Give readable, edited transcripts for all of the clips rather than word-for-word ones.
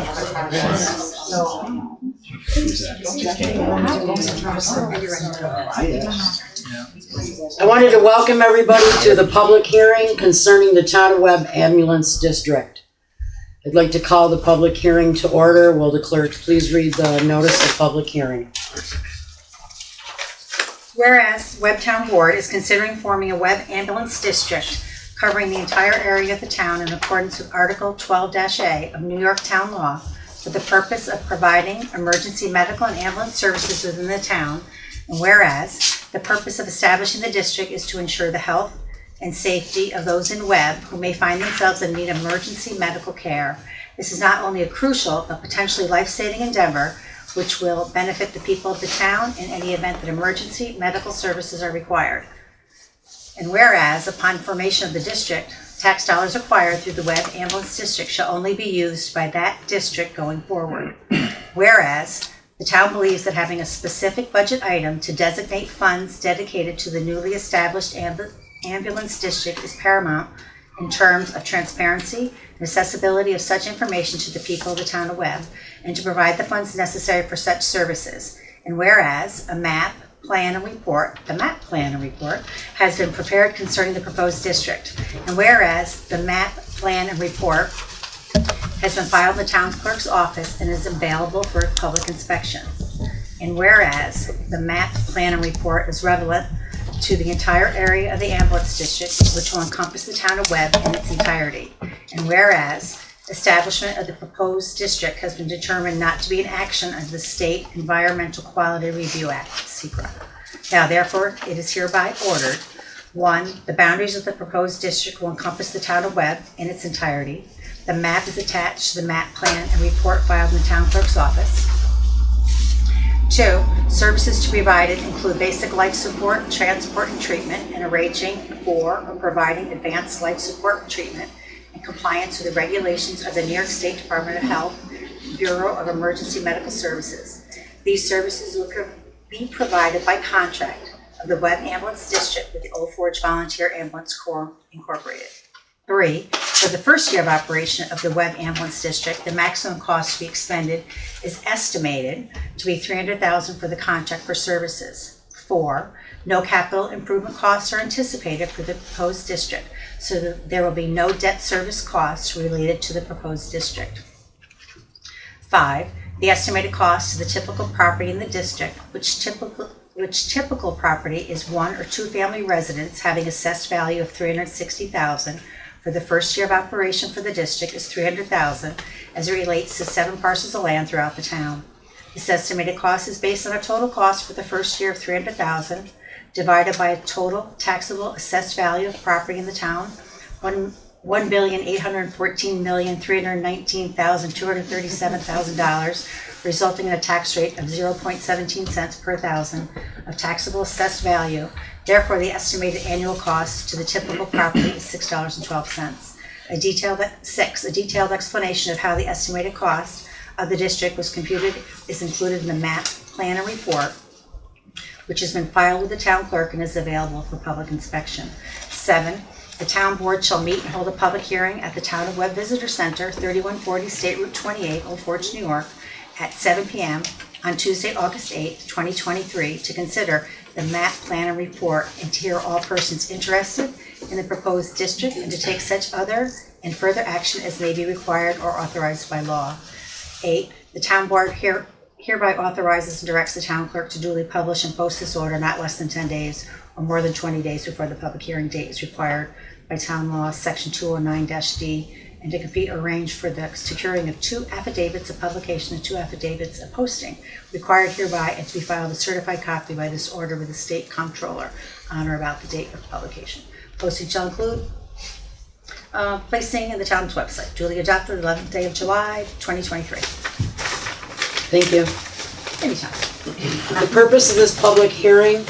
I wanted to welcome everybody to the public hearing concerning the Town of Webb Ambulance District. I'd like to call the public hearing to order. Will the clerk please read the notice of public hearing? Whereas Webb Town Board is considering forming a Webb Ambulance District covering the entire area of the town in accordance with Article 12-A of New York Town Law for the purpose of providing emergency medical and ambulance services within the town, and whereas the purpose of establishing the district is to ensure the health and safety of those in Webb who may find themselves in need of emergency medical care. This is not only a crucial but potentially life-saving endeavor which will benefit the people of the town in any event that emergency medical services are required. And whereas, upon formation of the district, tax dollars acquired through the Webb Ambulance District shall only be used by that district going forward. Whereas, the town believes that having a specific budget item to designate funds dedicated to the newly established ambulance district is paramount in terms of transparency and accessibility of such information to the people of the town of Webb, and to provide the funds necessary for such services. And whereas a map, plan, and report, the map, plan, and report, has been prepared concerning the proposed district. And whereas the map, plan, and report has been filed in the town clerk's office and is available for public inspection. And whereas the map, plan, and report is relevant to the entire area of the ambulance district, which will encompass the town of Webb in its entirety. And whereas establishment of the proposed district has been determined not to be an action of the State Environmental Quality Review Act, SEQRA. Now, therefore, it is hereby ordered: 1, the boundaries of the proposed district will encompass the town of Webb in its entirety. The map is attached to the map, plan, and report filed in the town clerk's office. 2, services to be provided include basic life support, transport, and treatment, and arranging for or providing advanced life support and treatment in compliance with the regulations of the New York State Department of Health, Bureau of Emergency Medical Services. These services will be provided by contract of the Webb Ambulance District with the Old Forge Volunteer Ambulance Corps Incorporated. 3, for the first year of operation of the Webb Ambulance District, the maximum cost to be expended is estimated to be $300,000 for the contract for services. 4, no capital improvement costs are anticipated for the proposed district, so that there will be no debt service costs related to the proposed district. 5, the estimated cost to the typical property in the district, which typical property is 1 or 2 family residents having assessed value of $360,000 for the first year of operation for the district, is $300,000 as it relates to 7 parcels of land throughout the town. This estimated cost is based on a total cost for the first year of $300,000 divided by a total taxable assessed value of property in the town, $1,814,319,237,000, resulting in a tax rate of 0.17 cents per thousand of taxable assessed value. Therefore, the estimated annual cost to the typical property is $6.12. A detailed explanation of how the estimated cost of the district was computed is included in the map, plan, and report, which has been filed with the town clerk and is available for public inspection. 7, the town board shall meet and hold a public hearing at the Town of Webb Visitor Center, 3140 State Route 28, Old Forge, New York, at 7 p.m. on Tuesday, August 8, 2023, to consider the map, plan, and report, and to hear all persons interested in the proposed district and to take such other and further action as may be required or authorized by law. 8, the town board hereby authorizes and directs the town clerk to duly publish and post this order not less than 10 days or more than 20 days before the public hearing date is required by town law, section 209-D, and to compete or arrange for the securing of 2 affidavits of publication and 2 affidavits of posting required hereby, and to be filed a certified copy by this order with the state comptroller on or about the date of publication. Posting shall include placing in the town's website, duly adopted 11th day of July, 2023. Thank you. Anytime. The purpose of this public hearing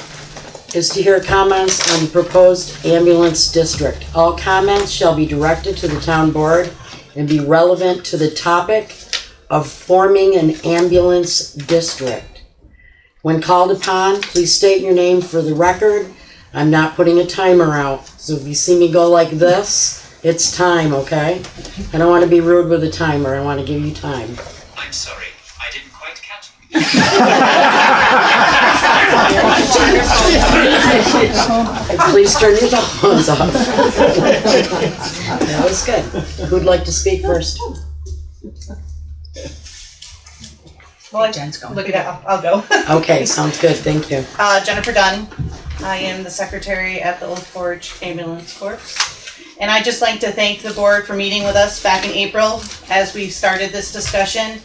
is to hear comments on the proposed ambulance district. All comments shall be directed to the town board and be relevant to the topic of forming an ambulance district. When called upon, please state your name for the record. I'm not putting a timer out, so if you see me go like this, It's time, okay? I don't want to be rude with the timer. I want to give you time. I'm sorry, I didn't quite catch it. Please turn your phones off. That was good. Who'd like to speak first? Well, Jen's going. look at it, I'll go. Okay, sounds good. Thank you. Jennifer Dunn. I am the secretary at the Old Forge Ambulance Corps. And I'd just like to thank the board for meeting with us back in April as we started this discussion.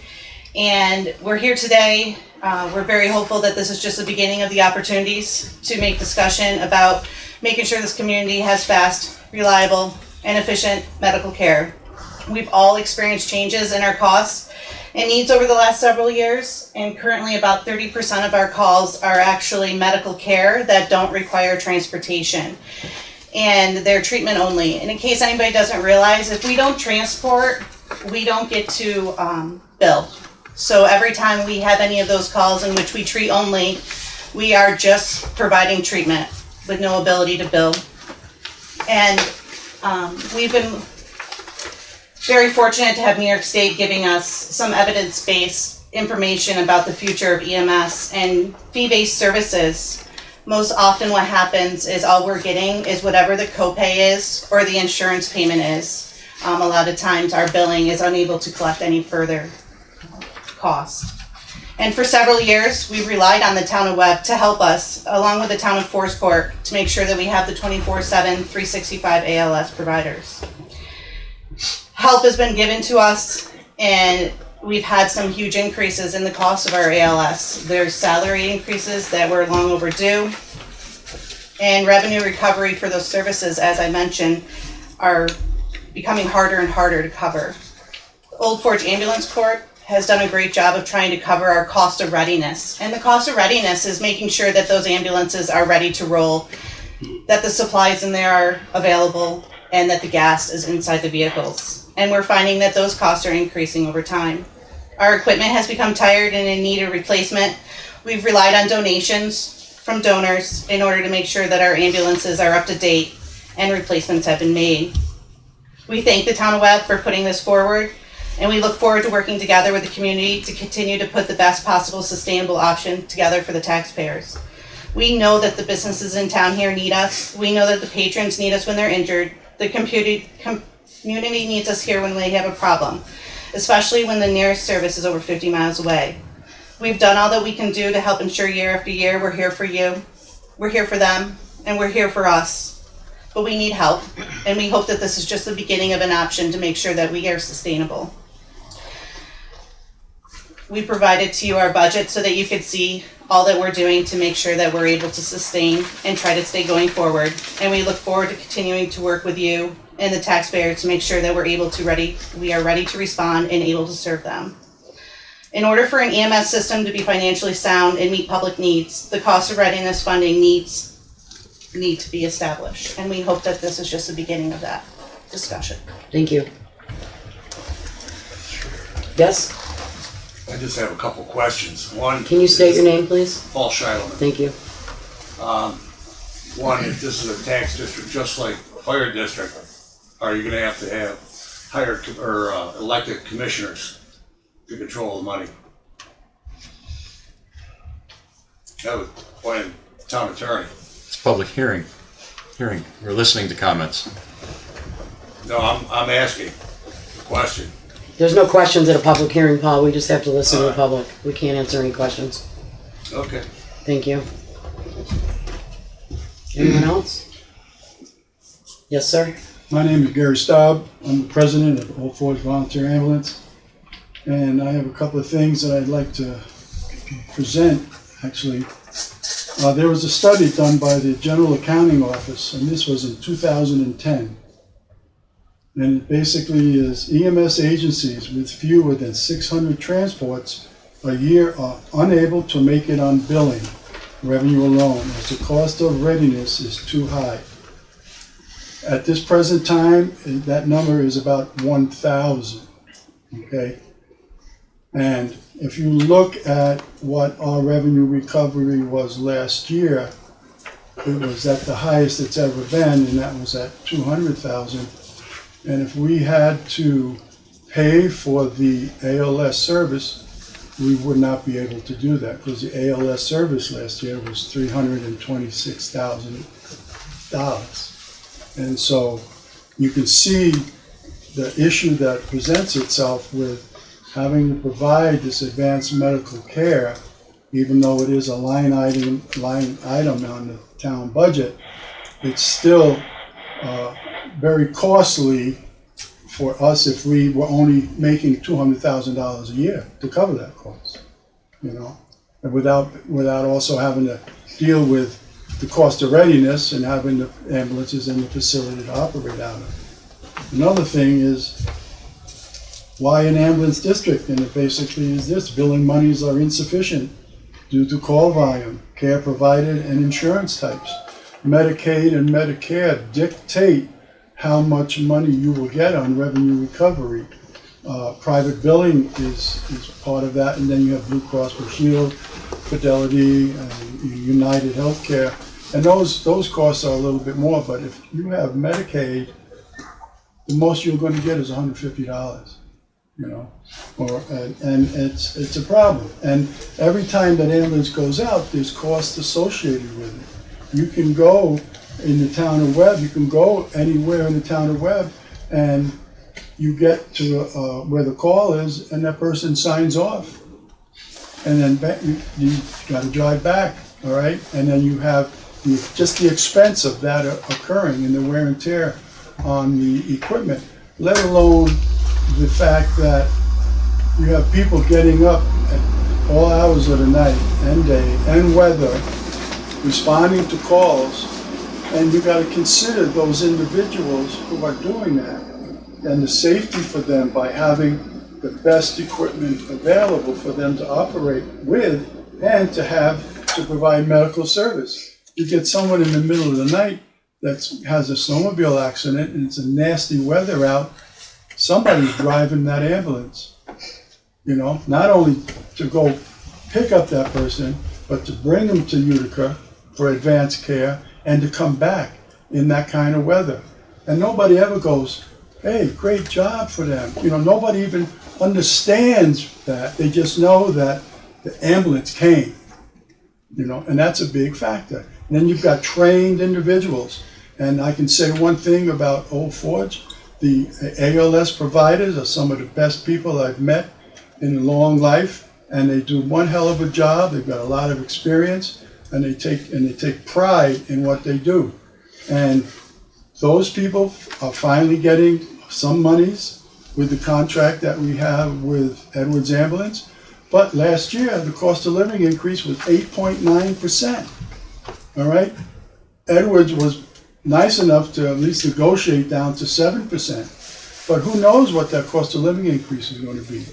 And we're here today. We're very hopeful that this is just the beginning of the opportunities to make discussion about making sure this community has fast, reliable, and efficient medical care. We've all experienced changes in our costs and needs over the last several years, and currently about 30% of our calls are actually medical care that don't require transportation, and they're treatment only. And in case anybody doesn't realize, if we don't transport, we don't get to bill. So every time we have any of those calls in which we treat only, we are just providing treatment with no ability to bill. And we've been very fortunate to have New York State giving us some evidence-based information about the future of EMS and fee-based services. Most often what happens is all we're getting is whatever the copay is or the insurance payment is. A lot of times our billing is unable to collect any further cost. And for several years, we've relied on the town of Webb to help us, along with the town of Forestport, to make sure that we have the 24/7, 365 ALS providers. Help has been given to us, and we've had some huge increases in the cost of our ALS. There's salary increases that were long overdue, and revenue recovery for those services, as I mentioned, are becoming harder and harder to cover. Old Forge Ambulance Corps has done a great job of trying to cover our cost of readiness. And the cost of readiness is making sure that those ambulances are ready to roll, that the supplies in there are available, and that the gas is inside the vehicles. And we're finding that those costs are increasing over time. Our equipment has become tired and in need of replacement. We've relied on donations from donors in order to make sure that our ambulances are up to date and replacements have been made. We thank the town of Webb for putting this forward, and we look forward to working together with the community to continue to put the best possible sustainable option together for the taxpayers. We know that the businesses in town here need us. We know that the patrons need us when they're injured. The community needs us here when they have a problem, especially when the nearest service is over 50 miles away. We've done all that we can do to help ensure year after year we're here for you, we're here for them, and we're here for us. But we need help, and we hope that this is just the beginning of an option to make sure that we are sustainable. We provided to you our budget so that you could see all that we're doing to make sure that we're able to sustain and try to stay going forward. And we look forward to continuing to work with you and the taxpayers to make sure that we are ready to respond and able to serve them. In order for an EMS system to be financially sound and meet public needs, the cost of readiness funding need to be established. And we hope that this is just the beginning of that discussion. Thank you. Yes? I just have a couple questions. One. Can you state your name, please? Paul Shiloman. Thank you. One, if this is a tax district, just like a fire district, are you gonna have to have hired or elected commissioners to control the money? That was one town attorney. It's a public hearing. We're listening to comments. No, I'm asking the question. There's no questions at a public hearing, Paul. We just have to listen to the Alright. public. We can't answer any questions. Okay. Thank you. Anyone else? Yes, sir? My name is Gary Staub. I'm the president of Old Forge Volunteer Ambulance. And I have a couple of things that I'd like to present, actually. There was a study done by the General Accounting Office, and this was in 2010. And it basically is EMS agencies with fewer than 600 transports a year are unable to make it on billing revenue alone, as the cost of readiness is too high. At this present time, that number is about 1,000, okay? And if you look at what our revenue recovery was last year, it was at the highest it's ever been, and that was at 200,000. And if we had to pay for the ALS service, we would not be able to do that because the ALS service last year was $326,000. And so you can see the issue that presents itself with having to provide this advanced medical care, even though it is a line item on the town budget, it's still very costly for us if we were only making $200,000 a year to cover that cost, you know, and without also having to deal with the cost of readiness and having the ambulances in the facility to operate out of. Another thing is, why an ambulance district? And it basically is this: billing monies are insufficient due to call volume, care provided, and insurance types. Medicaid and Medicare dictate how much money you will get on revenue recovery. Private billing is part of that, and then you have Blue Cross Blue Shield, Fidelity, and United Healthcare, and those costs are a little bit more. But if you have Medicaid, the most you're going to get is $150, you know, and it's a problem. And every time that ambulance goes out, there's costs associated with it. You can go in the town of Webb, you can go anywhere in the town of Webb, and you get to where the call is, and that person signs off. And then you got to drive back, all right? And then you have just the expense of that occurring and the wear and tear on the equipment, let alone the fact that you have people getting up at all hours of the night and day and weather, responding to calls, and you got to consider those individuals who are doing that and the safety for them by having the best equipment available for them to operate with and to provide medical service. You get someone in the middle of the night that has a snowmobile accident and it's a nasty weather out, somebody's driving that ambulance, you know, not only to go pick up that person, but to bring them to Utica for advanced care and to come back in that kind of weather. And nobody ever goes, hey, great job for them. You know, nobody even understands that. They just know that the ambulance came, you know, and that's a big factor. And then you've got trained individuals. And I can say one thing about Old Forge: the ALS providers are some of the best people I've met in a long life, and they do one hell of a job. They've got a lot of experience, and they take pride in what they do. And those people are finally getting some monies with the contract that we have with Edwards Ambulance. But last year, the cost of living increase was 8.9%. All right? Edwards was nice enough to at least negotiate down to 7%. But who knows what that cost of living increase is going to be.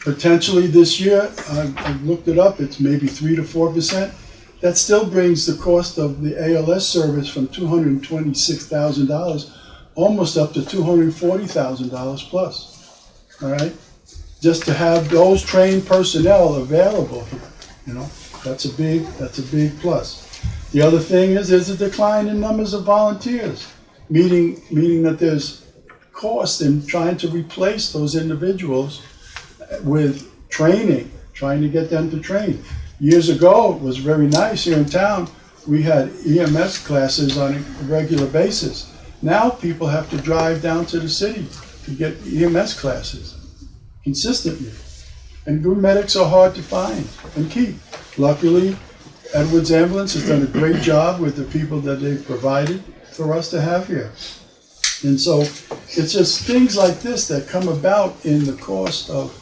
Potentially this year, I've looked it up, it's maybe 3 to 4%. That still brings the cost of the ALS service from $226,000 almost up to $240,000 plus. All right? Just to have those trained personnel available here, you know, that's a big plus. The other thing is there's a decline in numbers of volunteers, meaning that there's cost in trying to replace those individuals with training, trying to get them to train. Years ago, it was very nice here in town. We had EMS classes on a regular basis. Now people have to drive down to the city to get EMS classes consistently. And good medics are hard to find and keep. Luckily, Edwards Ambulance has done a great job with the people that they've provided for us to have here. And so it's just things like this that come about in the course of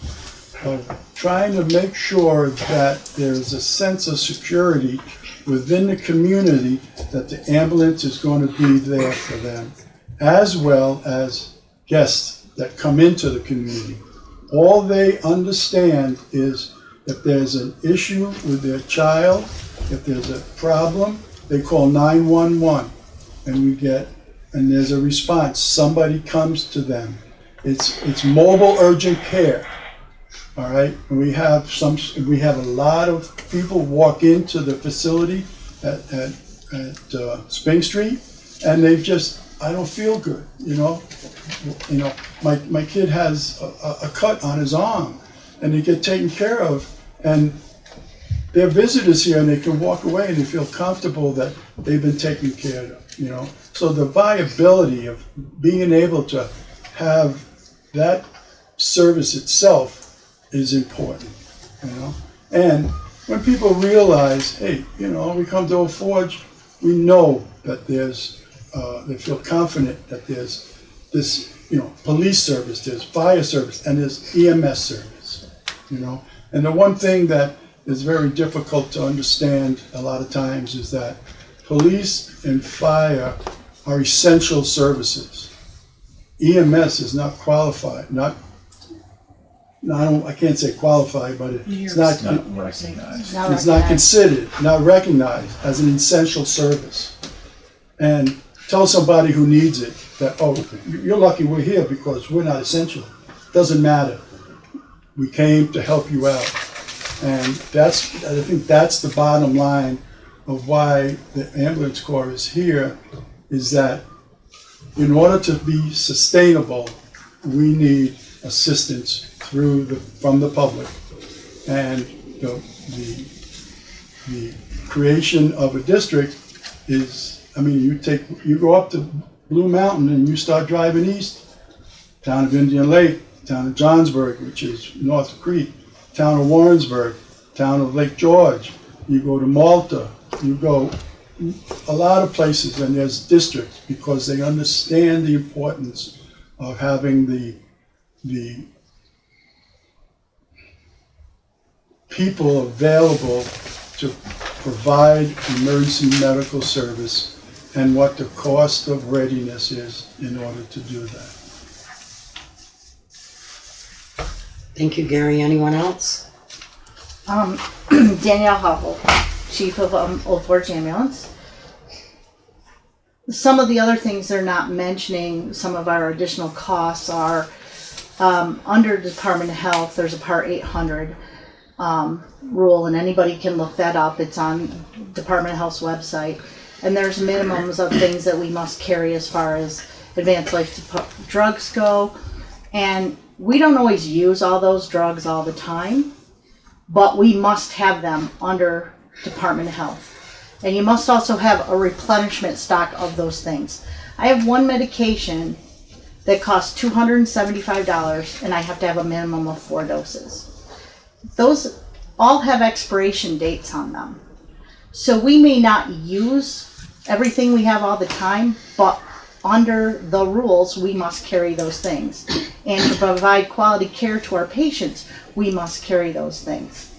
trying to make sure that there's a sense of security within the community, that the ambulance is going to be there for them, as well as guests that come into the community. All they understand is if there's an issue with their child, if there's a problem, they call 911 and there's a response. Somebody comes to them. It's mobile urgent care. All right, and we have a lot of people walk into the facility at Spring Street, and they've just I don't feel good, you know? My kid has a cut on his arm, and they get taken care of, and they're visitors here, and they can walk away and they feel comfortable that they've been taken care of, you know? So the viability of being able to have that service itself is important, you know? And when people realize, hey, you know, we come to Old Forge, we know that they feel confident that there's this, you know, police service, there's fire service, and there's EMS service, you know? And the one thing that is very difficult to understand a lot of times is that police and fire are essential services. EMS is not qualified, I can't say qualified, but it's not recognized. it's not considered, not recognized as an essential service. And tell somebody who needs it that, oh, you're lucky we're here because we're not essential. Doesn't matter. We came to help you out. And I think that's the bottom line of why the ambulance corps is here, is that in order to be sustainable, we need assistance from the public. And the creation of a district is, I mean, you go up to Blue Mountain and you start driving east, town of Indian Lake, town of Johnsburg, which is North Creek, town of Warrensburg, town of Lake George, you go to Malta, you go a lot of places, and there's districts because they understand the importance of having the people available to provide emergency medical service and what the cost of readiness is in order to do that. Thank you, Gary. Anyone else? Danielle Hovel, Chief of Old Forge Ambulance. Some of the other things they're not mentioning, some of our additional costs are under Department of Health, there's a Part 800 rule, and anybody can look that up. It's on Department of Health's website. And there's minimums of things that we must carry as far as advanced life drugs go. And we don't always use all those drugs all the time, but we must have them under Department of Health. And you must also have a replenishment stock of those things. I have one medication that costs $275, and I have to have a minimum of 4 doses. Those all have expiration dates on them. So we may not use everything we have all the time, but under the rules, we must carry those things. And to provide quality care to our patients, we must carry those things.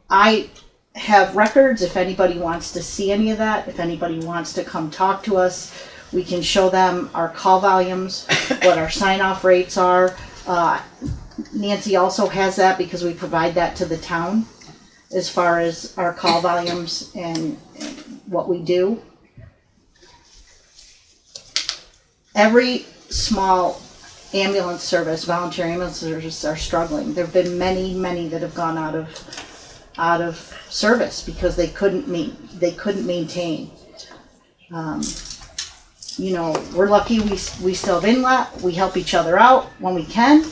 I have records if anybody wants to see any of that, if anybody wants to come talk to us, we can show them our call volumes, what our sign-off rates are. Nancy also has that because we provide that to the town as far as our call volumes and what we do. Every small ambulance service, volunteer ambulance services are struggling. There have been many that have gone out of service because they couldn't maintain. You know, we're lucky we still have inlet. We help each other out when we can.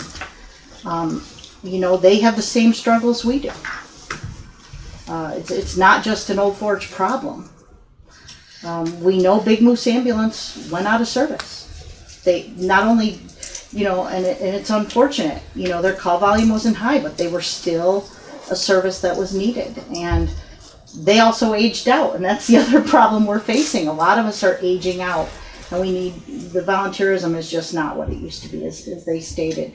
You know, they have the same struggles we do. It's not just an Old Forge problem. We know Big Moose Ambulance went out of service. They not only, you know, and it's unfortunate, you know, their call volume wasn't high, but they were still a service that was needed. And they also aged out, and that's the other problem we're facing. A lot of us are aging out, and the volunteerism is just not what it used to be, as they stated.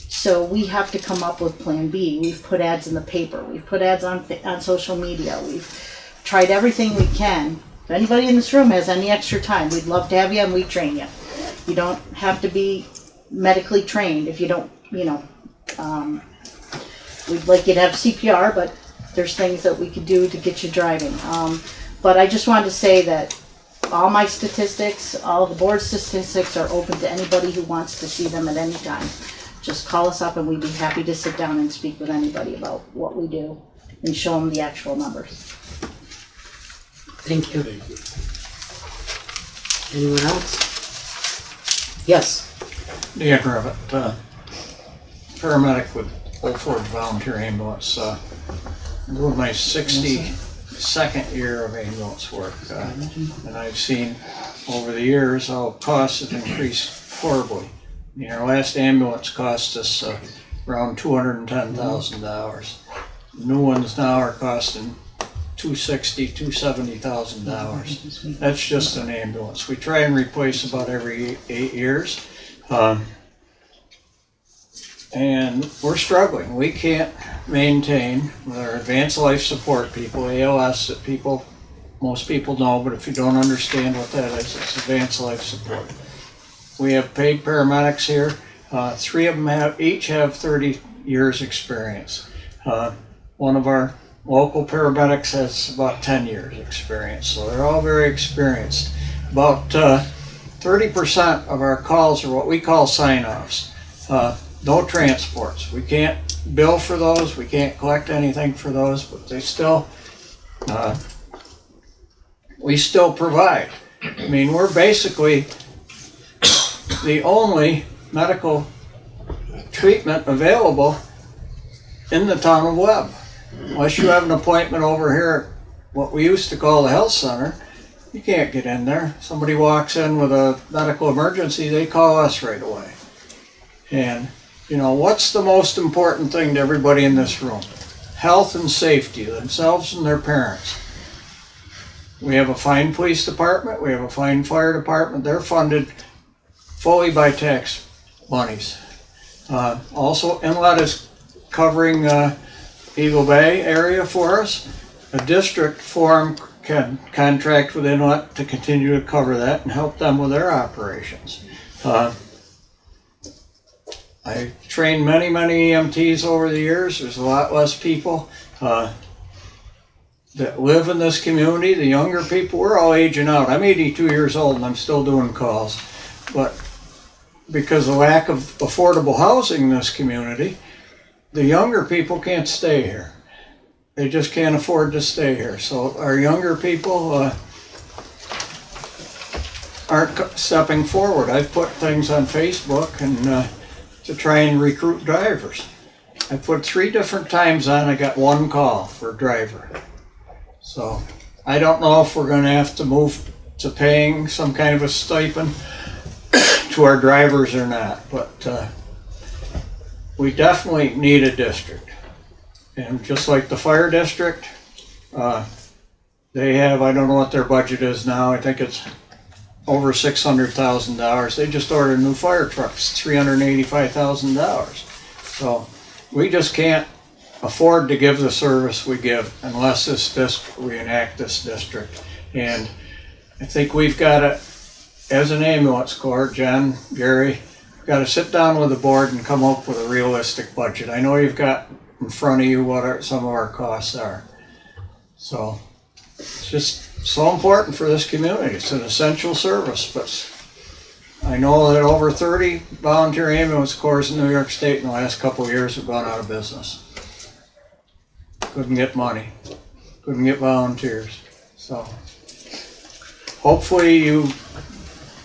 So we have to come up with Plan B. We've put ads in the paper. We've put ads on social media. We've tried everything we can. If anybody in this room has any extra time, we'd love to have you and we train you. You don't have to be medically trained if you don't, you know. We'd like you to have CPR, but there's things that we could do to get you driving. But I just wanted to say that all my statistics, all of the board statistics are open to anybody who wants to see them at any time. Just call us up and we'd be happy to sit down and speak with anybody about what we do and show them the actual numbers. Thank you. Anyone else? Yes. Dan Revitt, paramedic with Old Forge Volunteer Ambulance. I'm doing my 62nd year of ambulance work, and I've seen over the years how costs have increased horribly. Our last ambulance cost us around $210,000. New ones now are costing $260,000, $270,000. That's just an ambulance. We try and replace about every 8 years. And we're struggling. We can't maintain with our advanced life support people, ALS, that most people know, but if you don't understand what that is, it's advanced life support. We have paid paramedics here. 3 of them each have 30 years experience. One of our local paramedics has about 10 years experience, so they're all very experienced. About 30% of our calls are what we call sign-offs. No transports. We can't bill for those. We can't collect anything for those, but we still provide. I mean, we're basically the only medical treatment available in the town of Webb. Unless you have an appointment over here at what we used to call the health center, you can't get in there. Somebody walks in with a medical emergency, they call us right away. And what's the most important thing to everybody in this room? Health and safety, themselves and their parents. We have a fine police department, we have a fine fire department. They're funded fully by tax monies. Also, Inlet is covering Eagle Bay area for us. A district forum can contract with Inlet to continue to cover that and help them with their operations. I trained many EMTs over the years. There's a lot less people that live in this community. The younger people, we're all aging out. I'm 82 years old and I'm still doing calls. But because of lack of affordable housing in this community, the younger people can't stay here. They just can't afford to stay here. So our younger people aren't stepping forward. I've put things on Facebook and to try and recruit drivers. I put 3 different times on, I got 1 call for a driver. So I don't know if we're gonna have to move to paying some kind of a stipend to our drivers or not, but we definitely need a district. And just like the fire district, they have, I don't know what their budget is now, I think it's over $600,000. They just ordered new fire trucks, $385,000. So we just can't afford to give the service we give unless we enact this district. And I think we've got to, as an ambulance corps, Jen, Gary, got to sit down with the board and come up with a realistic budget. I know you've got in front of you what some of our costs are. So it's just so important for this community. It's an essential service, but I know that over 30 volunteer ambulance corps in New York State in the last couple of years have gone out of business. Couldn't get money, couldn't get volunteers. So hopefully you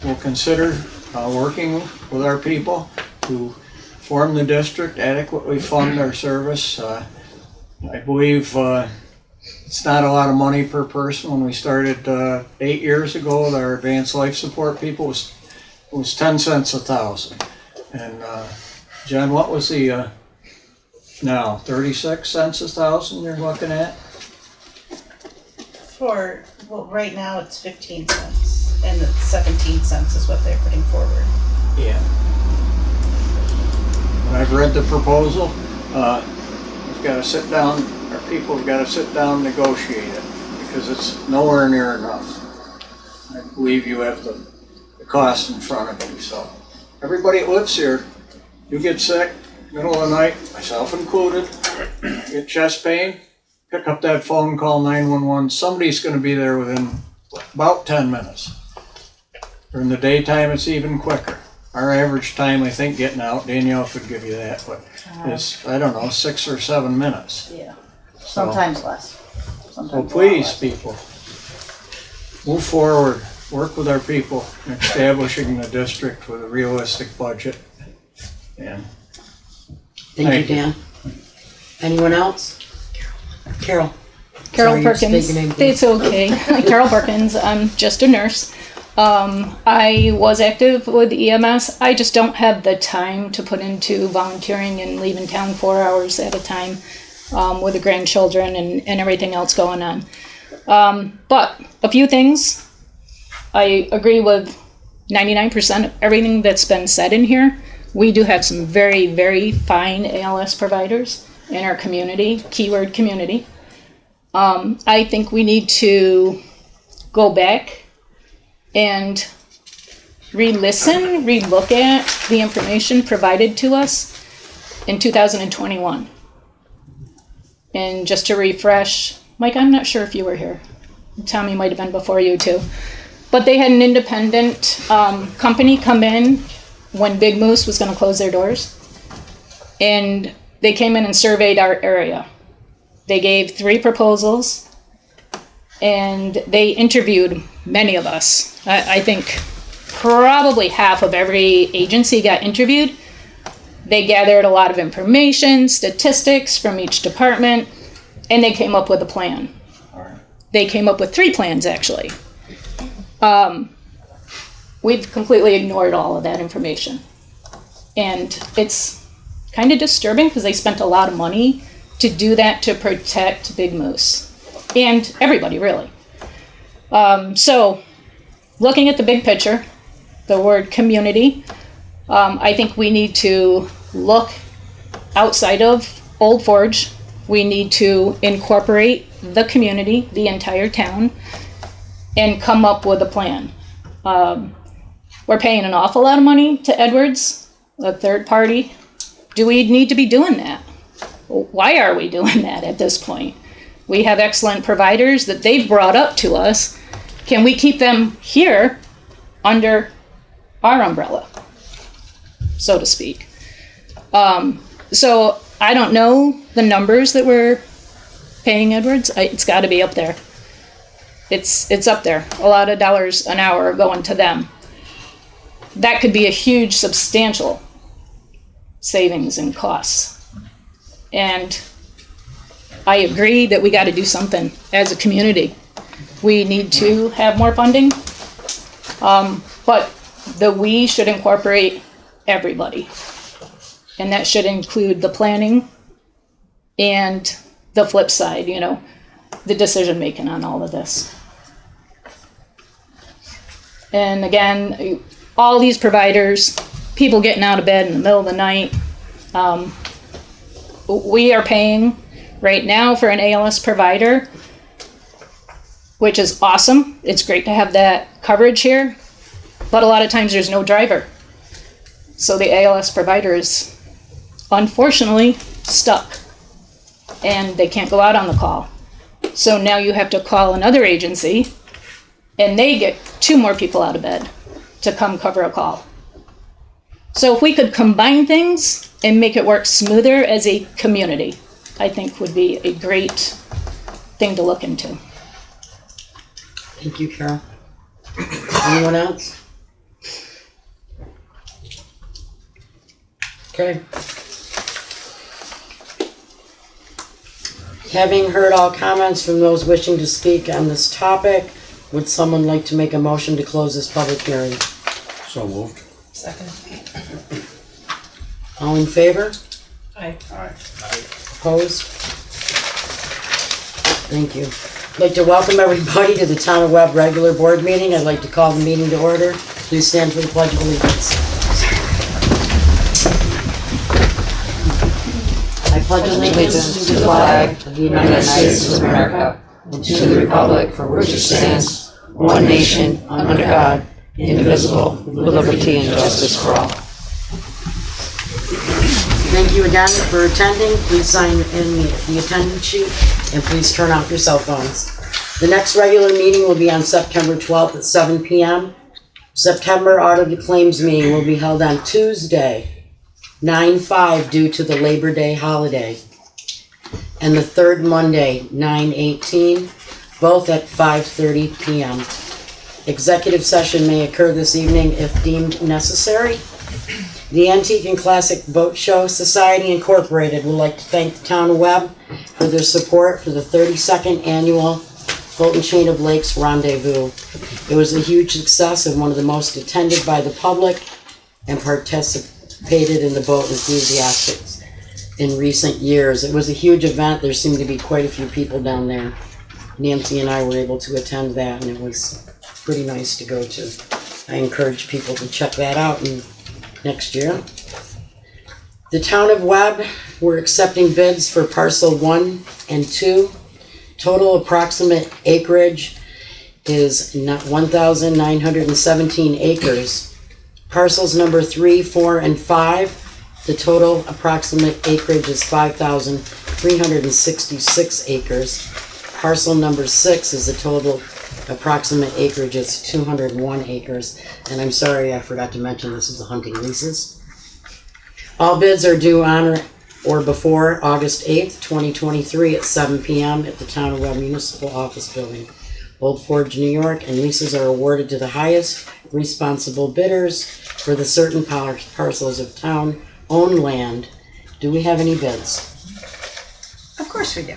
will consider working with our people to form the district, adequately fund our service. I believe it's not a lot of money per person. When we started 8 years ago with our advanced life support people, it was 10 cents a thousand. And Jen, what was the now 36 cents a thousand you're looking at? Right now it's 15 cents, and it's 17 cents is what they're putting forward. Yeah. When I've read the proposal, we've got to sit down, our people have got to sit down and negotiate it because it's nowhere near enough. I believe you have the cost in front of you. So everybody that lives here, you get sick, middle of the night, myself included, get chest pain, pick up that phone, call 911. Somebody's going to be there within about 10 minutes. During the daytime, it's even quicker. Our average time, I think, getting out, Danielle could give you that, but it's, I don't know, 6 or 7 minutes. Yeah, sometimes less. So please, people, move forward. work with our people in establishing the district with a realistic budget. And Thank Thank you, you. Dan. Anyone else? Carol. Carol Sorry, state Perkins. your name, please. It's okay. Carol Perkins. I'm just a nurse. I was active with EMS. I just don't have the time to put into volunteering and leaving town 4 hours at a time with the grandchildren and everything else going on. But a few things. I agree with 99% of everything that's been said in here. We do have some very, very fine ALS providers in our community, keyword community. I think we need to go back and re-listen, re-look at the information provided to us in 2021. And just to refresh, Mike, I'm not sure if you were here. Tommy might have been before you too. But they had an independent company come in when Big Moose was going to close their doors. And they came in and surveyed our area. They gave 3 proposals, and they interviewed many of us. I think probably half of every agency got interviewed. They gathered a lot of information, statistics from each department, and they came up with a plan. They came up with 3 plans, actually. We've completely ignored all of that information. And it's kind of disturbing because they spent a lot of money to do that to protect Big Moose. And everybody, really. So, looking at the big picture, the word community, I think we need to look outside of Old Forge. We need to incorporate the community, the entire town, and come up with a plan. We're paying an awful lot of money to Edwards, a third party. Do we need to be doing that? Why are we doing that at this point? We have excellent providers that they've brought up to us. Can we keep them here under our umbrella, so to speak? So I don't know the numbers that we're paying Edwards. It's got to be up there. It's up there. A lot of dollars an hour are going to them. That could be a huge, substantial savings in costs. And I agree that we got to do something as a community. We need to have more funding, but the we should incorporate everybody. And that should include the planning and the flip side, the decision making on all of this. And again, all these providers, people getting out of bed in the middle of the night, we are paying right now for an ALS provider, which is awesome. It's great to have that coverage here, but a lot of times there's no driver. So the ALS provider is unfortunately stuck and they can't go out on the call. So now you have to call another agency and they get 2 more people out of bed to come cover a call. So if we could combine things and make it work smoother as a community, I think would be a great thing to look into. Thank you, Carol. Anyone else? Okay. Having heard all comments from those wishing to speak on this topic, would someone like to make a motion to close this public hearing? So moved. All in favor? Aye. Opposed? Thank you. I'd like to welcome everybody to the Town of Webb regular board meeting. I'd like to call the meeting to order. Please stand for the Pledge of Allegiance. I pledge allegiance to the flag of the United States of America and to the republic for which it stands, one nation, under God, indivisible, with liberty and justice for all. Thank you again for attending. Please sign in the attendance sheet and please turn off your cell phones. The next regular meeting will be on September 12th at 7 p.m. September audit claims meeting will be held on Tuesday, 9/5 due to the Labor Day holiday, and the third Monday, 9/18, both at 5:30 p.m. Executive session may occur this evening if deemed necessary. The Antique and Classic Boat Show Society Incorporated would like to thank the town of Webb for their support for the 32nd annual Fulton Chain of Lakes Rendezvous. It was a huge success and one of the most attended by the public and participated in the boat enthusiasts in recent years. It was a huge event. There seemed to be quite a few people down there. Nancy and I were able to attend that, and it was pretty nice to go to. I encourage people to check that out next year. The town of Webb, we're accepting bids for parcel 1 and 2. Total approximate acreage is 1,917 acres. Parcels number 3, 4, and 5, the total approximate acreage is 5,366 acres. Parcel number 6 is the total approximate acreage is 201 acres. And I'm sorry, I forgot to mention this is the hunting leases. All bids are due on or before August 8th, 2023 at 7 p.m. at the Town of Webb Municipal Office Building, Old Forge, New York, and leases are awarded to the highest responsible bidders for the certain parcels of town-owned land. Do we have any bids? Of course we do.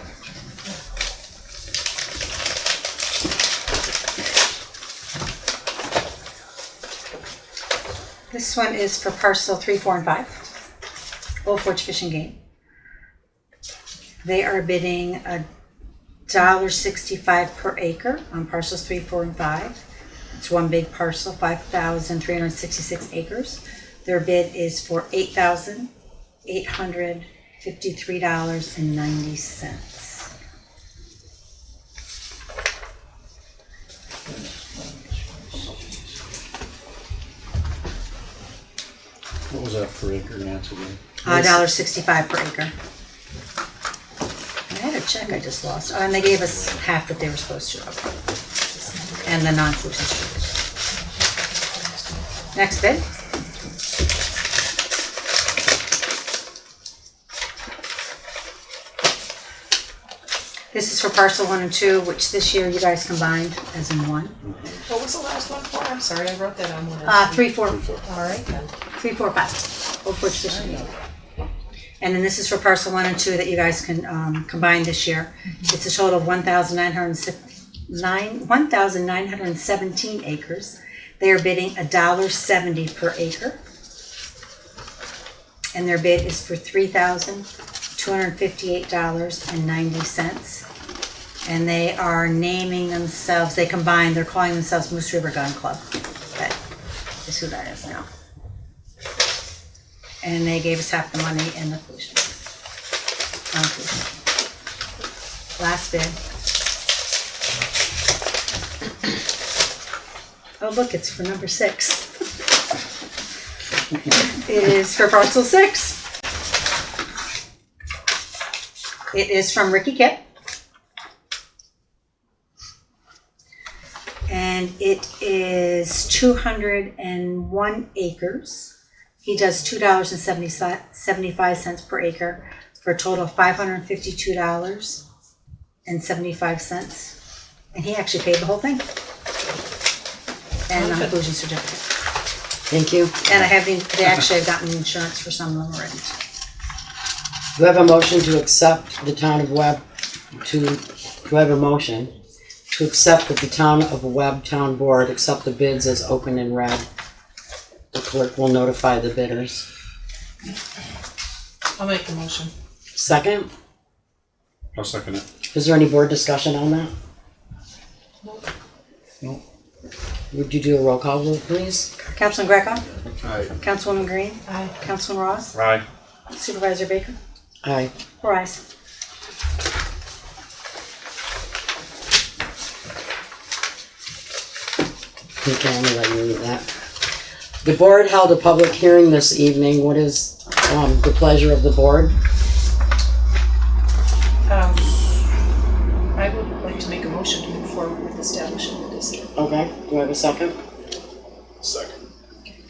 This one is for parcel 3, 4, and 5. Old Forge Fishing Game. They are bidding $1.65 per acre on parcels 3, 4, and 5. It's one big parcel, 5,366 acres. Their bid is for $8,853.90. What was that per acre, Nancy? $1.65 per acre. I had a check I just lost. Oh, and they gave us half that they were supposed to. And the non-pollution certificate. Next bid. This is for parcel 1 and 2, which this year you guys combined as in one. What was the last one for? I'm sorry, I wrote that on one. 3, 4, All right then. 3, 4, 5. Old Forge Fishing Game. And then this is for parcel 1 and 2 that you guys can combine this year. It's a total of 1,917 acres. They are bidding $1.70 per acre. And their bid is for $3,258.90. And they are naming themselves, they're calling themselves Moose River Gun Club. That is who that is now. And they gave us half the money in the pollution. Last bid. Oh, look, it's for number 6. It is for parcel 6. It is from Ricky Kipp. And it is 201 acres. He does $2.75 per acre for a total of $552.75. And he actually paid the whole thing. And the pollution certificate. Thank you. And I have they actually have gotten insurance for some of them already. Do I have a motion to accept the town of Webb do I have a motion to accept that the town of Webb Town Board accept the bids as open and read? The clerk will notify the bidders. I'll make the motion. Second? I'll second it. Is there any board discussion on that? No. Would you do a roll call vote, please? Councilman Greco? Aye. Councilwoman Green? Aye. Councilman Ross? Aye. Supervisor Baker? Aye. 4 ayes. Okay, I'm gonna let you read that. The board held a public hearing this evening. What is the pleasure of the board? I would like to make a motion to move forward with establishing the district. Okay, do I have a second? Second. You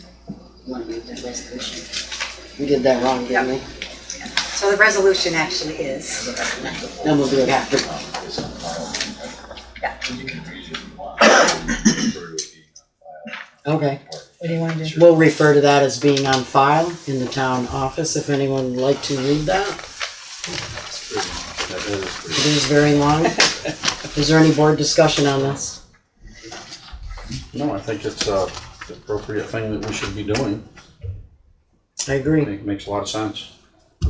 want to read that resolution? We did that wrong, didn't we? So the resolution actually is, Then we'll do it after. yeah. Okay, What do you want to do? we'll refer to that as being on file in the town office, if anyone would like to read that. It is very long. Is there any board discussion on this? No, I think it's the appropriate thing that we should be doing. I agree. It makes a lot of sense.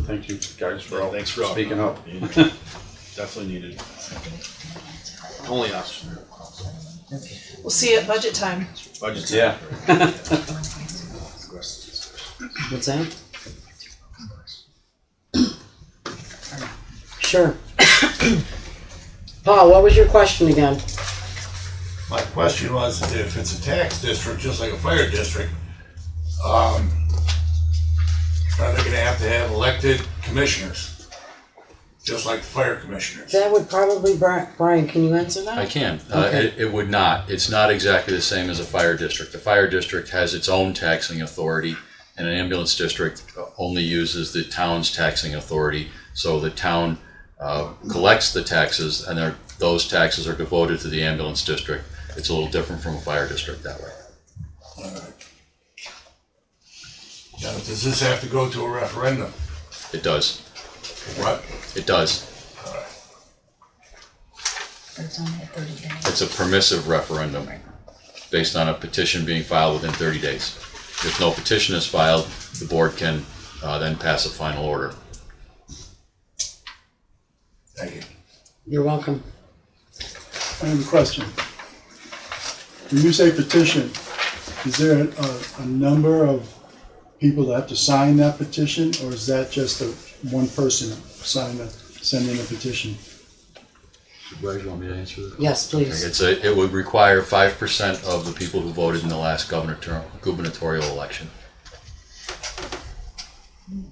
Thank you guys for all Thanks for speaking up. Definitely needed. Only us. We'll see you at budget time. Budget's Yeah. What's that? Sure. Paul, what was your question again? My question was, if it's a tax district, just like a fire district, are they gonna have to have elected commissioners? Just like the fire commissioners? That would probably, Brian, can you answer that? I can. Okay. It would not. It's not exactly the same as a fire district. The fire district has its own taxing authority, and an ambulance district only uses the town's taxing authority. So the town collects the taxes, and those taxes are devoted to the ambulance district. It's a little different from a fire district that way. All right. Now, does this have to go to a referendum? It does. What? It does. All right. It's only at 30 days. It's a permissive referendum based on a petition being filed within 30 days. If no petition is filed, the board can then pass a final order. Thank you. You're welcome. I have a question. When you say petition, is there a number of people that have to sign that petition, or is that just one person sending a petition? Supervisor, you want me to answer that? Yes, please. It would require 5% of the people who voted in the last gubernatorial election.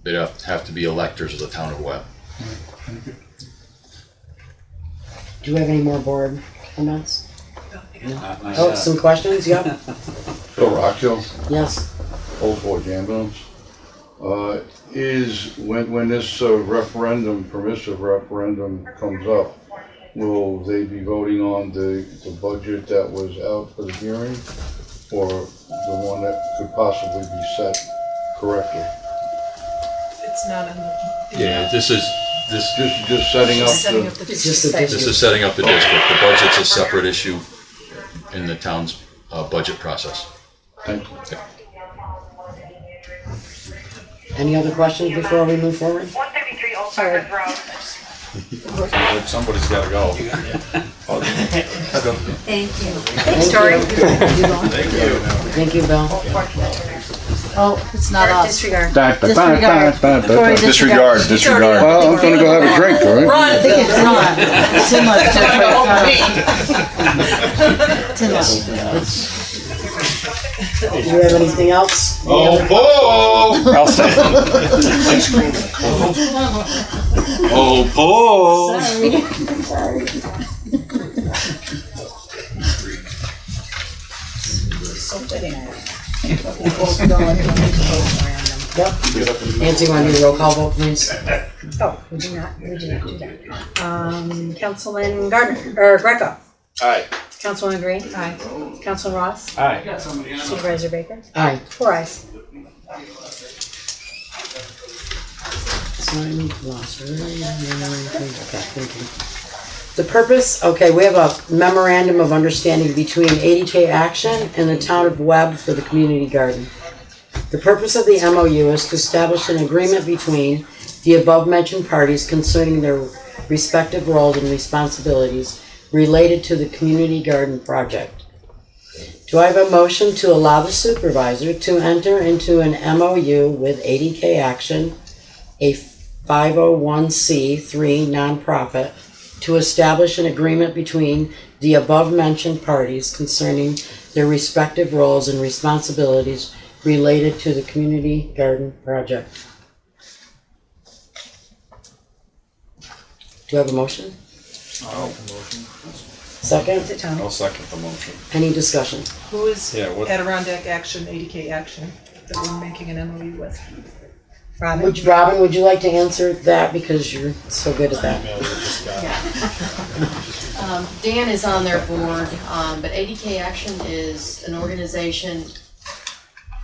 They'd have to be electors of the town of Webb. Thank you. Do you have any more board comments? Oh, some questions? Yep. Bill Rockhill, Yes. Old Forge Ambulance. When this referendum, permissive referendum comes up, will they be voting on the budget that was out for the hearing, or the one that could possibly be set correctly? It's not in the. Yeah, this is Just setting up Setting the, up the It's just a district. this is setting up the district. The budget's a separate issue in the town's budget process. thank you. Any other questions before we move forward? 133 Old Harvard Road. Somebody's gotta go. Thank you. Thanks, Tori. Thank you, Bill. Oh, it's not us. Disregard. Disregard. Tori, Disregard. Well, I'm gonna go have a drink, all right? I think it's not. It's too much. Do you have anything else? Oh, Paul! I'll stay. Oh, Paul! Sorry. Yep. Nancy, want to do the roll call vote, please? Oh, we did not do that. Councilman Gardner, or Greco. Aye. Councilwoman Green. Aye. Councilman Ross. Aye. Supervisor Baker. Aye. 4 ayes. Sign, lost. Okay, thank you. The purpose, okay, we have a memorandum of understanding between ADK Action and the town of Webb for the community garden. The purpose of the MOU is to establish an agreement between the above-mentioned parties concerning their respective roles and responsibilities related to the community garden project. Do I have a motion to allow the supervisor to enter into an MOU with ADK Action, a 501c3 nonprofit, to establish an agreement between the above-mentioned parties concerning their respective roles and responsibilities related to the community garden project? Do you have a motion? Second? Is it Tony? I'll second the motion. Any discussion? Who is Yeah, what- Adirondack Action, ADK Action, that we're making an MOU with? Robin? Robin, would you like to answer that because you're so good at that? Dan is on their board, but ADK Action is an organization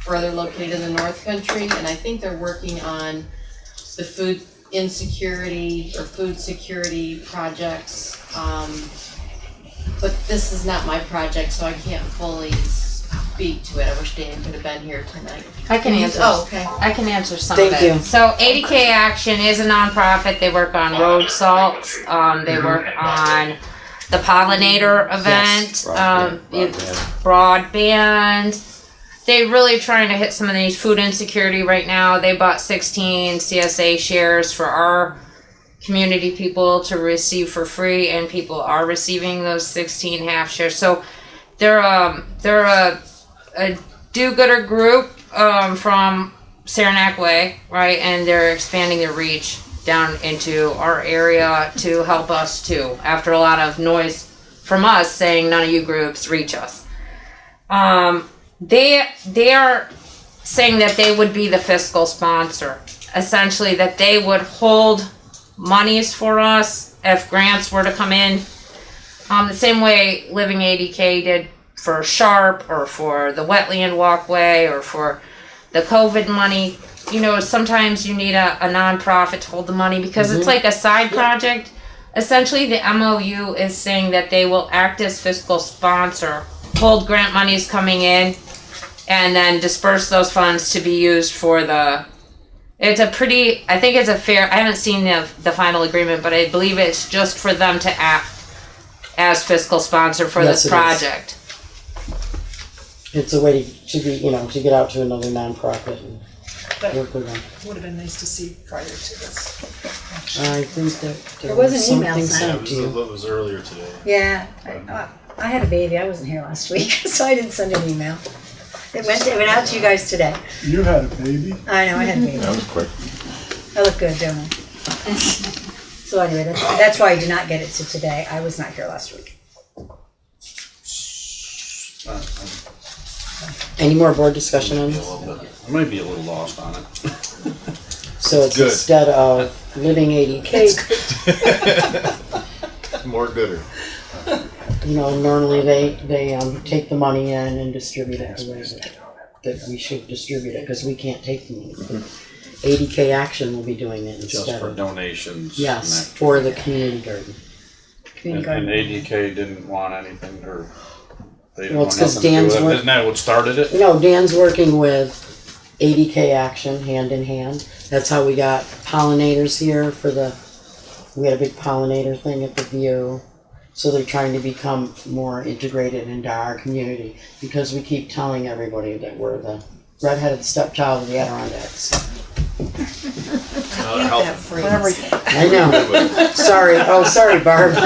further located in the North Country, and I think they're working on the food insecurity or food security projects. But this is not my project, so I can't fully speak to it. I wish Dan could have been here tonight. I can answer. Oh, okay. I can answer some Thank of it. you. So ADK Action is a nonprofit. They work on road salts. They work on the pollinator event. Broadband. They're really trying to hit some of these food insecurity right now. They bought 16 CSA shares for our community people to receive for free, and people are receiving those 16 half shares. So they're a do-gooder group from Saranac Way, right? And they're expanding their reach down into our area to help us too, after a lot of noise from us saying none of you groups reach us. They are saying that they would be the fiscal sponsor, essentially that they would hold monies for us if grants were to come in, the same way Living ADK did for SHARP or for the wetland walkway or for the COVID money. You know, sometimes you need a nonprofit to hold the money because it's like a side project. Essentially, the MOU is saying that they will act as fiscal sponsor, hold grant monies coming in, and then disperse those funds to be used for the. It's a pretty, I think it's a fair, I haven't seen the final agreement, but I believe it's just for them to act as fiscal sponsor for Yes, this it is. project. It's a way to be, to get out to another nonprofit and That work with them. would have been nice to see prior to this. I think that There was an email something sent. sent to you. It was earlier today. Yeah, I had a baby, I wasn't here last week, so I didn't send an email. It went out to you guys today. You had a baby? I know, I had a baby. That was quick. I look good, don't I? So anyway, that's why I did not get it to today. I was not here last week. Any more board discussion on I this? might be a little lost on it. So it's Good. instead of Living ADK, More gooder. normally they take the money in and distribute it the way that we should distribute it, because we can't take the money. ADK Action will be doing it Just instead for of, donations. yes, and that- for the community garden. Community And garden. ADK didn't want anything, or they didn't Well, want it's 'cause nothing to do Dan's with it. work- Isn't that what started it? No, Dan's working with ADK Action hand in hand. That's how we got pollinators here we had a big pollinator thing at the View. So they're trying to become more integrated into our community, because we keep telling everybody that we're the redheaded stepchild of the Adirondacks. I know. Sorry. Oh, sorry, Barb. All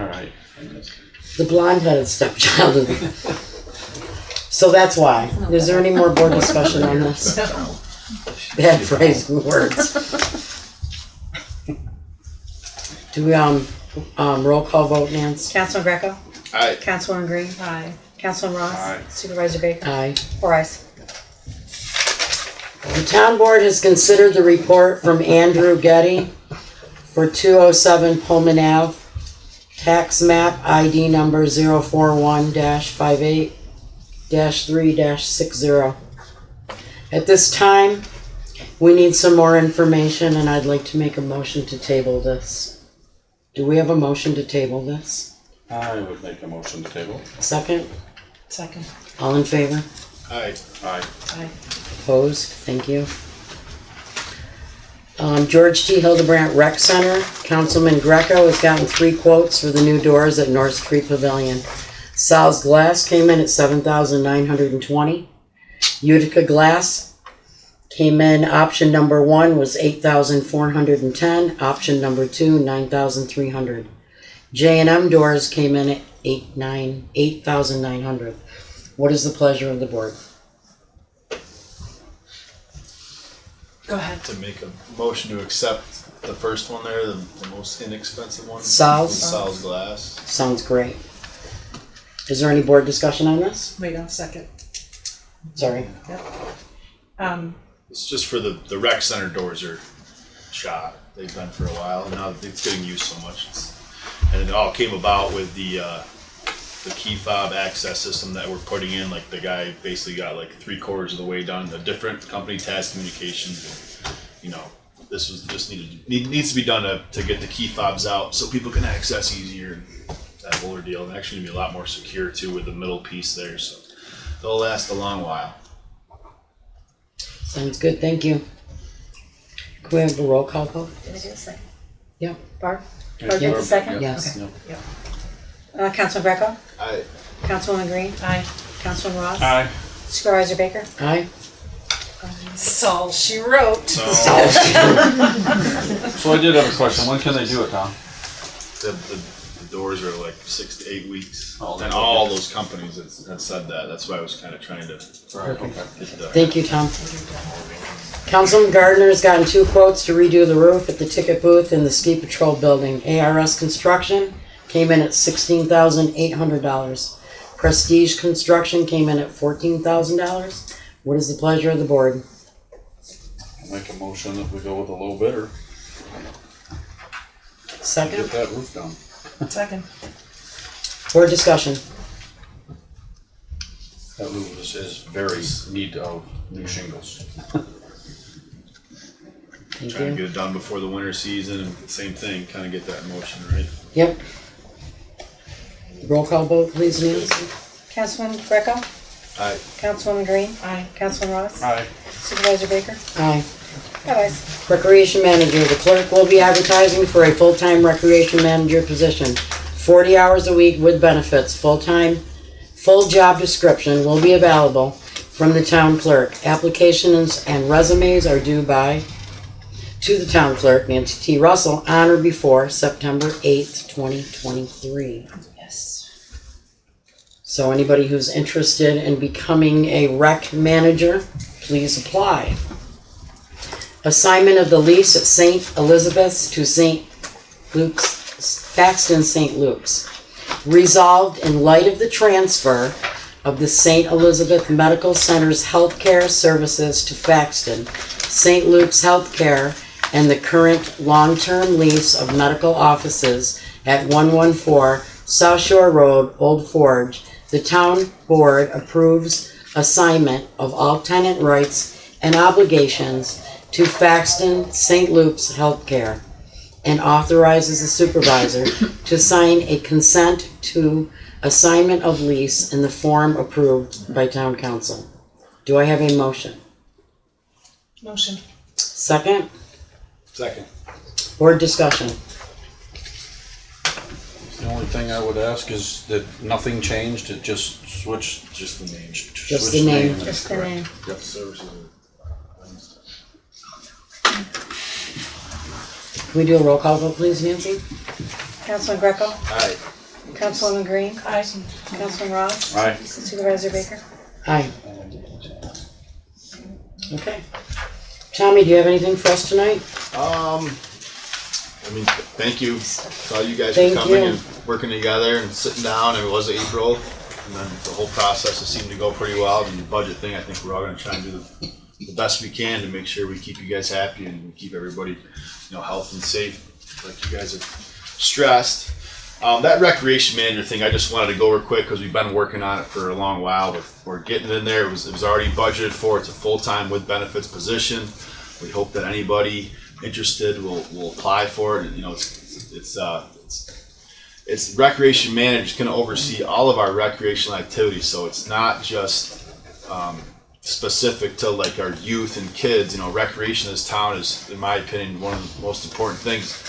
right. The blonde-headed stepchild of the. So that's why. Is there any more board discussion on this? Bad phrasing words. Do we, roll call vote, Nance? Councilman Greco? Aye. Councilwoman Green? Aye. Councilman Ross? Aye. Supervisor Baker? Aye. 4 ayes. The town board has considered the report from Andrew Getty for 207 Pullman Ave, tax map ID number 041-58-3-60. At this time, we need some more information, and I'd like to make a motion to table this. Do we have a motion to table this? I would make a motion to table. Second? Second. All in favor? Aye. Aye. Aye. Opposed? Thank you. George T. Hildebrandt Rec Center, Councilman Greco has gotten 3 quotes for the new doors at North Street Pavilion. Sal's Glass came in at $7,920. Utica Glass came in, option number 1 was $8,410, option number 2, $9,300. J&M Doors came in at $8,900. What is the pleasure of the board? Go ahead. To make a motion to accept the first one there, the most inexpensive one. Sal's? Sal's Glass. Sounds great. Is there any board discussion on this? Wait on a second. Sorry. Yep. It's just for the rec center doors are shot. They've been for a while, and now it's getting used so much. And it all came about with the key fob access system that we're putting in. Like the guy basically got like 3/4 of the way done. A different company, TAS Communications. You know, this was just needs to be done to get the key fobs out so people can access easier. That whole ordeal, and actually gonna be a lot more secure too with the middle piece there. So they'll last a long while. Sounds good, thank you. Can we have a roll call vote? Did I get a second? Yeah. Barb? Barb did the second? Yes. Okay. Councilman Greco? Aye. Councilwoman Green? Aye. Councilman Ross? Aye. Supervisor Baker? Aye. So she wrote. So I did have a question. When can they do it, Tom? The doors are like 6 to 8 weeks. Oh, And all those companies had said that. That's why I was kind of trying to. Right, okay. get the- Thank you, Tom. Councilman Gardner's gotten 2 quotes to redo the roof at the ticket booth in the Ski Patrol building. ARS Construction came in at $16,800. Prestige Construction came in at $14,000. What is the pleasure of the board? I'll make a motion that we go with a low bidder. Second? Get that roof done. Second. Board discussion. That roof is very need of new shingles. Thank Trying to you. get it done before the winter season, and same thing, kind of get that motion right. Yep. Roll call vote, please, Nancy. Councilman Greco? Aye. Councilwoman Green? Aye. Councilman Ross? Aye. Supervisor Baker? Aye. Bye-bye. Recreation Manager, the clerk will be advertising for a full-time recreation manager position. 40 hours a week with benefits, full-time, full job description will be available from the town clerk. Applications and resumes are due to the town clerk, Nancy T. Russell, on or before September 8th, 2023. Yes. So anybody who's interested in becoming a rec manager, please apply. Assignment of the lease at St. Elizabeth's to St. Luke's, Faxton St. Luke's. Resolved in light of the transfer of the St. Elizabeth Medical Center's healthcare services to Faxton, St. Luke's Healthcare, and the current long-term lease of medical offices at 114 South Shore Road, Old Forge, the town board approves assignment of all tenant rights and obligations to Faxton St. Luke's Healthcare and authorizes the supervisor to sign a consent to assignment of lease in the form approved by town council. Do I have a motion? Motion. Second? Second. Board discussion. The only thing I would ask is that nothing changed, it just switched. Just the name. Just the name. Just the name. Yep. Services. Can we do a roll call vote, please, Nancy? Councilman Greco? Aye. Councilwoman Green? Aye. Councilman Ross? Aye. Supervisor Baker? Aye. Okay. Tommy, do you have anything for us tonight? I mean, thank you to all you guys Thank for coming you. and working together and sitting down. It was April, and then the whole process has seemed to go pretty well. And the budget thing, I think we're all going to try and do the best we can to make sure we keep you guys happy and keep everybody, healthy and safe, like you guys have stressed. That recreation manager thing, I just wanted to go real quick because we've been working on it for a long while. We're getting it in there. It was already budgeted for. It's a full-time with benefits position. We hope that anybody interested will apply for it. And, it's recreation manager going to oversee all of our recreational activities. So it's not just specific to like our youth and kids. Recreation in this town is, in my opinion, one of the most important things.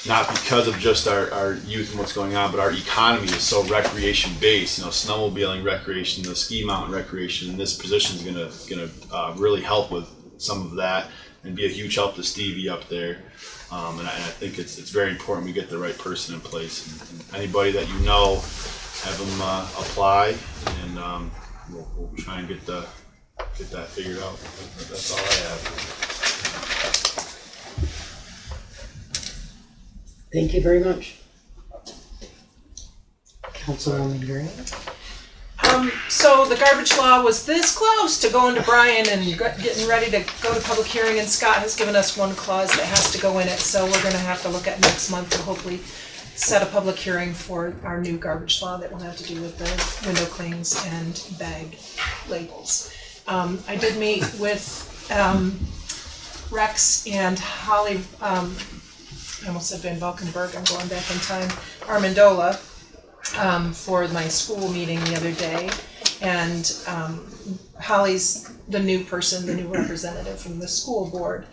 Not because of just our youth and what's going on, but our economy is so recreation based. Snowmobiling recreation, the ski mountain recreation, and this position is gonna really help with some of that and be a huge help to Stevie up there. And I think it's very important we get the right person in place. And anybody that you know, have them apply, and we'll try and get that figured out. That's all I have. Thank you very much. Councilwoman Green? So the garbage law was this close to going to Brian and getting ready to go to public hearing, and Scott has given us one clause that has to go in it, so we're gonna have to look at next month to hopefully set a public hearing for our new garbage law that will have to do with the window clings and bag labels. I did meet with Rex and Holly, I almost said Van Valkenburg, I'm going back in time, Armandola, for my school meeting the other day. And Holly's the new person, the new representative from the school board.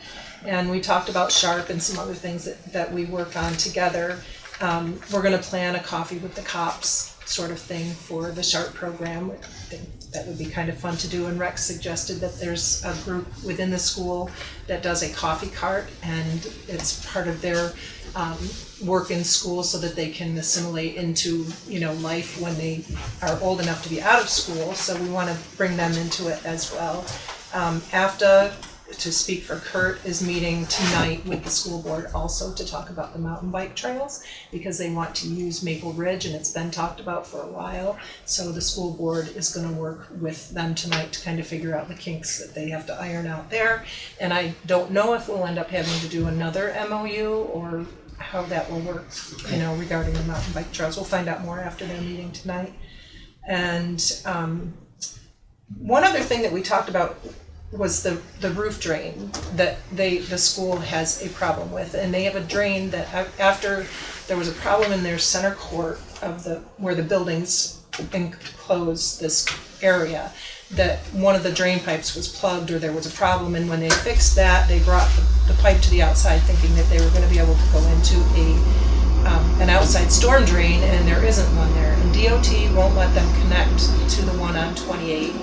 And we talked about SHARP and some other things that we work on together. We're gonna plan a coffee with the cops sort of thing for the SHARP program. I think that would be kind of fun to do, and Rex suggested that there's a group within the school that does a coffee cart, and it's part of their work in school so that they can assimilate into, life when they are old enough to be out of school. So we want to bring them into it as well. AFTA, to speak for Kurt, is meeting tonight with the school board also to talk about the mountain bike trails, because they want to use Maple Ridge, and it's been talked about for a while. So the school board is going to work with them tonight to kind of figure out the kinks that they have to iron out there. And I don't know if we'll end up having to do another MOU or how that will work, regarding the mountain bike trails. We'll find out more after their meeting tonight. And one other thing that we talked about was the roof drain that the school has a problem with, and they have a drain that after there was a problem in their center court of where the buildings enclose this area, that one of the drain pipes was plugged or there was a problem, and when they fixed that, they brought the pipe to the outside thinking that they were going to be able to go into an outside storm drain, and there isn't one there, and DOT won't let them connect to the one on 28.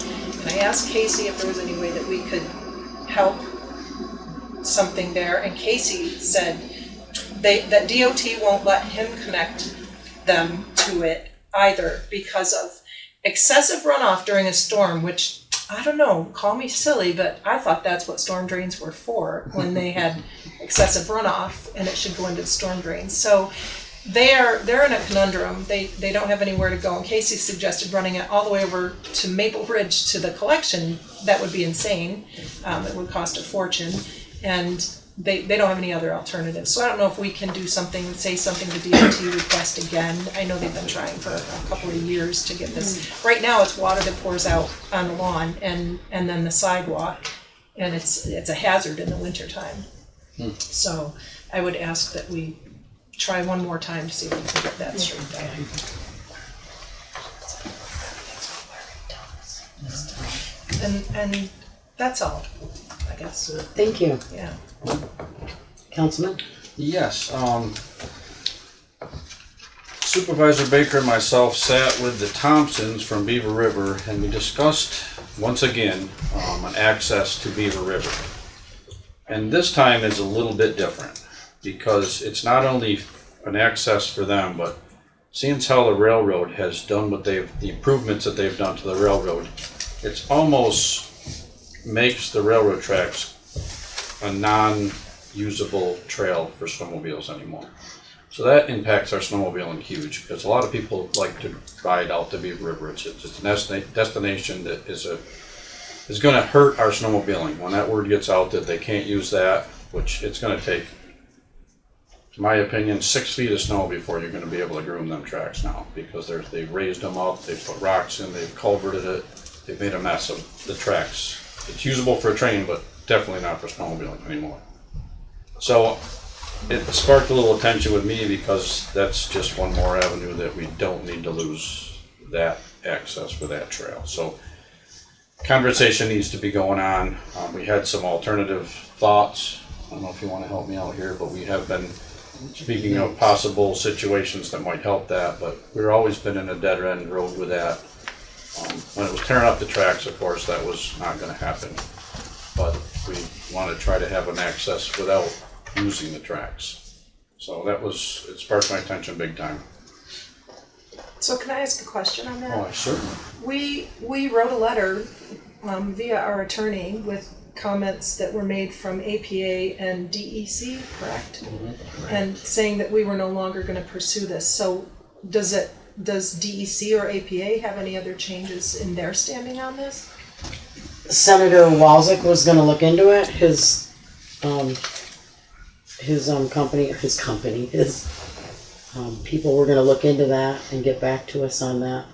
And I asked Casey if there was any way that we could help something there, and Casey said that DOT won't let him connect them to it either because of excessive runoff during a storm, which, I don't know, call me silly, but I thought that's what storm drains were for, when they had excessive runoff and it should go into the storm drains. So they're in a conundrum. They don't have anywhere to go, and Casey suggested running it all the way over to Maple Ridge to the collection. That would be insane. It would cost a fortune, and they don't have any other alternatives. So I don't know if we can do something, say something to DOT request again. I know they've been trying for a couple of years to get this. Right now it's water that pours out on the lawn and then the sidewalk, and it's a hazard in the wintertime. So I would ask that we try one more time to see if we can get that straightened out. And that's all, I guess. Thank you. Yeah. Councilman? Yes, Supervisor Baker and myself sat with the Thompsons from Beaver River, and we discussed, once again, an access to Beaver River. And this time is a little bit different, because it's not only an access for them, but seeing as how the railroad has done the improvements that they've done to the railroad, it's almost makes the railroad tracks a non-usable trail for snowmobiles anymore. So that impacts our snowmobiling huge, because a lot of people like to ride out to Beaver River. It's a destination that is going to hurt our snowmobiling. When that word gets out that they can't use that, which it's going to take, in my opinion, 6 feet of snow before you're going to be able to groom them tracks now, because they've raised them up, they've put rocks in, they've culverted it, they've made a mess of the tracks. It's usable for a train, but definitely not for snowmobiling anymore. So it sparked a little attention with me, because that's just one more avenue that we don't need to lose that access for that trail. So conversation needs to be going on. We had some alternative thoughts. I don't know if you want to help me out here, but we have been speaking of possible situations that might help that, but we've always been in a dead end road with that. When it was tearing up the tracks, of course, that was not going to happen. But we want to try to have an access without using the tracks. So it sparked my attention big time. So can I ask a question on that? Oh, certainly. We wrote a letter via our attorney with comments that were made from APA and DEC, correct? Mm-hmm. And saying that we were no longer going to pursue this. So does it does DEC or APA have any other changes in their standing on this? Senator Walczyk was gonna look into it, his people were gonna look into that and get back to us on that.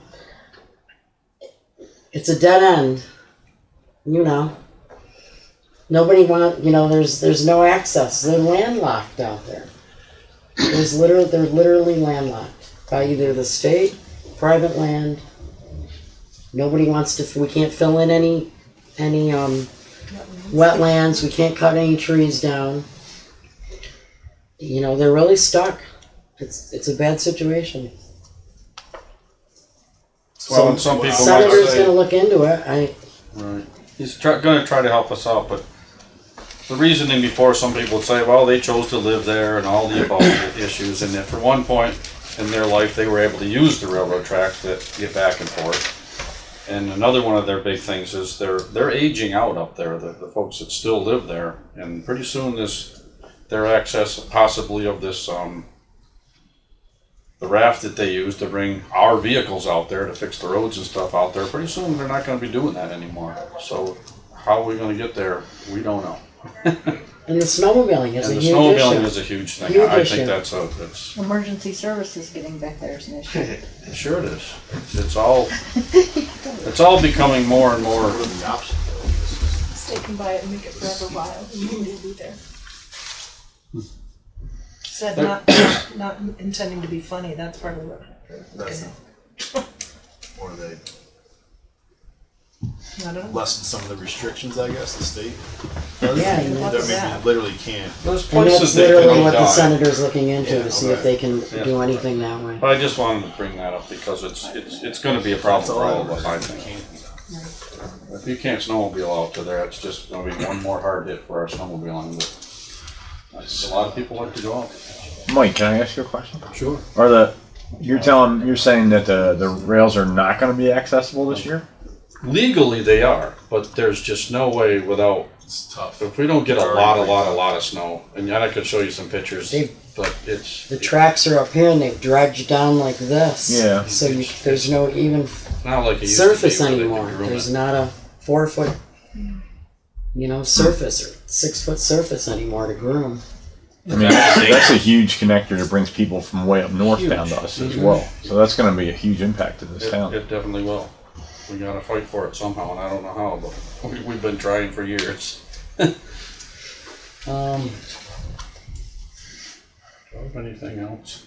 It's a dead end, you know. Nobody there's no access, they're landlocked out there. They're literally landlocked by either the state, private land. Nobody wants to, we can't fill in any wetlands, we can't cut any trees down. You know, they're really stuck. It's a bad situation. Well, and some people might Senator's say, gonna look into it, right, he's gonna try to help us out, but the reasoning before, some people would say, well, they chose to live there and all the above issues, and if for one point in their life they were able to use the railroad tracks to get back and forth. And another one of their big things is they're aging out up there, the folks that still live there, and pretty soon their access possibly of this the raft that they use to bring our vehicles out there to fix the roads and stuff out there, pretty soon they're not going to be doing that anymore. So how are we going to get there? We don't know. and the snowmobiling is a huge issue. And the snowmobiling is a huge thing. Huge I issue. think that's Emergency services getting back there is an issue. it sure it is. It's all becoming more and more. They can buy it and make it forever wild, and we'll be there. Said not intending to be funny, that's part of what we're looking at. Or they I don't know. lessen some of the restrictions, I guess, the state. Yeah, That maybe you literally can't. There's And places that's they can literally what the die. senator's looking into, Yeah, to see if they can Yeah. do anything that way. But I just wanted to bring that up because it's going to be a problem for all of us, I think. If you can't snowmobile out to there, it's just going to be one more hard hit for our snowmobiling. But a lot of people like to go out. Mike, can I ask you a question? Sure. You're saying that the rails are not going to be accessible this year? Legally they are, but there's just no way without. It's tough. If we don't get a lot of snow, and I could show you some pictures, but it's. The tracks are up here and they've dredged down like this. Yeah. So there's no even Not like it used to be surface where they could anymore. groom There's it. not a 4 foot, surface or 6 foot surface anymore to groom. I mean, that's a huge connector that brings people from way up north Huge. down to us as well. So that's going to be a huge impact to this town. It definitely will. We gotta fight for it somehow, and I don't know how, but we've been trying for years. Do I have anything else?